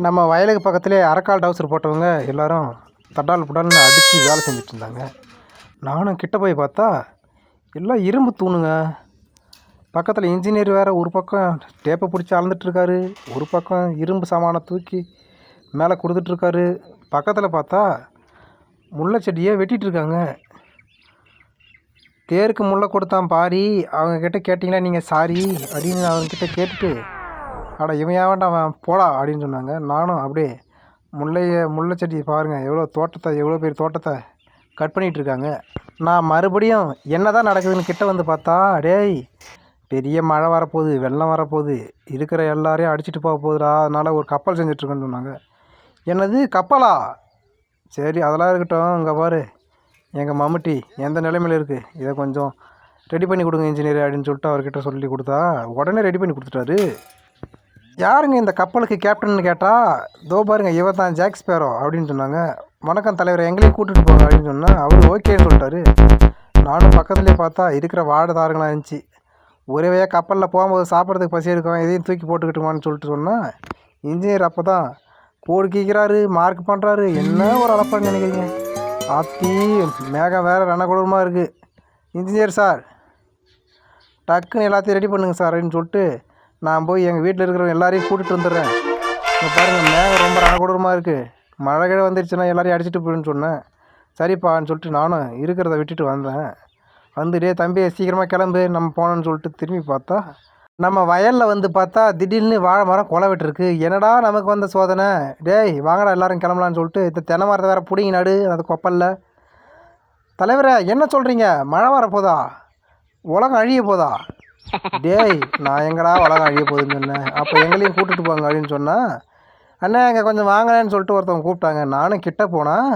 நம்ம வயலுக்கு பக்கத்துலேயே அரைக்கால் டவுசர் போட்டவங்க எல்லோரும் தட்டால் புட்டால்னு அடித்து வேலை செஞ்சுட்டு இருந்தாங்க. நானும் கிட்ட போய் பார்த்தா எல்லாம் இரும்பு தூணுங்க. பக்கத்தில் இன்ஜினியர் வேறு ஒரு பக்கம் டேப்பை பிடிச்சி அளந்துட்டுருக்காரு, ஒரு பக்கம் இரும்பு சாமானை தூக்கி மேலே கொடுத்துட்ருக்காரு. பக்கத்தில் பார்த்தா முல்லை செடியை வெட்டிகிட்ருக்காங்க. தேருக்கு முல்லை கொடுத்தான் பாரி, அவங்கக்கிட்ட கேட்டிங்களா நீங்கள் சாரி அப்படின்னு அவங்கக்கிட்ட கேட்டுட்டு, இவன் ஏன்டா அவன் போடா அப்படின்னு சொன்னாங்க. நானும் அப்படியே முல்லை செடி பாருங்கள் எவ்வளோ பெரிய தோட்டத்தை கட் பண்ணிகிட்ருக்காங்க. நான் மறுபடியும் என்ன தான் நடக்குதுன்னு கிட்ட வந்து பார்த்தா, டேய் பெரிய மழை வரப்போகுது, வெள்ளம் வரப்போகுது, இருக்கிற எல்லாரையும் அடிச்சுட்டு போக போகுதுடா, அதனால் ஒரு கப்பல் செஞ்சிட்ருக்கேன்னு சொன்னாங்க. என்னது கப்பலா? சரி அதெல்லாம் இருக்கட்டும், இங்கே பாரு எங்கள் மம்முட்டி எந்த நிலைமையில் இருக்குது, இதை கொஞ்சம் ரெடி பண்ணி கொடுங்க இன்ஜினியர் அப்படின்னு சொல்லிட்டு அவர்கிட்ட சொல்லி கொடுத்தா உடனே ரெடி பண்ணி கொடுத்துட்டாரு. யாருங்க இந்த கப்பலுக்கு கேப்டன்னு கேட்டால், தோ பாருங்க இவர் தான் ஜாக் ஸ்பேரோ அப்படின்னு சொன்னாங்க. வணக்கம் தலைவர், எங்களையும் கூட்டிகிட்டு போங்க அப்படின்னு சொன்னால் அவர் ஓகேன்னு சொல்லிட்டாரு. நானும் பக்கத்துலேயே பார்த்தா இருக்கிற வாழைதாரங்களாக இருந்துச்சு. ஒரே வழியாக கப்பலில் போகும்போது சாப்பிட்றதுக்கு பசி எடுக்கும், இதையும் தூக்கி போட்டுக்கிட்டுமான்னு சொல்லிட்டு சொன்னால் இன்ஜினியர் அப்போ தான் கோடு கீக்கிறாரு, மார்க் பண்ணுறாரு. என்ன ஒரு அளப்பான்னு நினைக்கிறீங்க? ஆத்தி மேகம் வேறு ரணகொடூரமாக இருக்குது. இன்ஜினியர் சார் டக்குன்னு எல்லாத்தையும் ரெடி பண்ணுங்க சார் அப்படின்னு சொல்லிட்டு நான் போய் எங்கள் வீட்டில் இருக்கிறவங்க எல்லாரையும் கூட்டிகிட்டு வந்துடுறேன். இப்போ பாருங்கள் மேகம் ரொம்ப ரணகொடூரமாக இருக்குது, மழை கிழ வந்துடுச்சுன்னா எல்லாரையும் அடிச்சுட்டு போயிடுன்னு சொன்னேன். சரிப்பான்னு சொல்லிட்டு நானும் இருக்கிறத விட்டுட்டு வந்தேன். வந்துட்டே தம்பி சீக்கிரமாக கிளம்பு நம்ம போனோன்னு சொல்லிட்டு திரும்பி பார்த்தா நம்ம வயலில் வந்து பார்த்தா திடீர்னு வாழை மரம் கொலை விட்டுருக்கு. என்னடா நமக்கு வந்த சோதனை, டேய் வாங்கடா எல்லோரும் கிளம்பலான்னு சொல்லிட்டு இந்த தென்னை மரத்தை வேறு பிடிங்கி நடு அந்த கொப்பலில். தலைவரை என்ன சொல்கிறீங்க, மழை வரப்போதா, உலகம் அழிய போதா? டேய் நான் எங்கடா உலகம் அழிய போகுதுன்னு சொன்னேன். அப்போ எங்களையும் கூப்பிட்டுட்டு போங்க அப்படின்னு சொன்னால், அண்ணா இங்கே கொஞ்சம் வாங்கலேன்னு சொல்லிட்டு ஒருத்தவங்க கூப்பிட்டாங்க. நானும் கிட்ட போனால்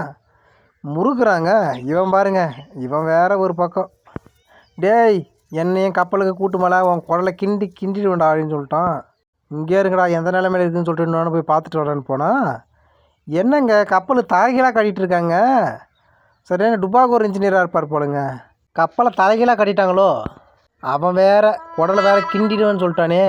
முறுக்குறாங்க. இவன் பாருங்க இவன் வேற ஒரு பக்கம், டேய் என்னையும் கப்பலுக்கு கூட்டு மேலே உன் குடலை கிண்டிடுவேண்டா அப்படின்னு சொல்லிட்டான். இங்கே இருங்கடா எந்த நிலைமையில் இருக்குதுன்னு சொல்லிட்டு நானும் போய் பார்த்துட்டு வரேன்னு போனால், என்னங்க கப்பல் தலைகீழாக கட்டிகிட்டு இருக்காங்க. சரியான டுபாகூர் இன்ஜினியராக இருப்பார் போலுங்க. கப்பலை தலைகீழாக கட்டிட்டாங்களோ, அவன் வேற குடலை வேற கிண்டிடுவேன்னு சொல்லிட்டானே.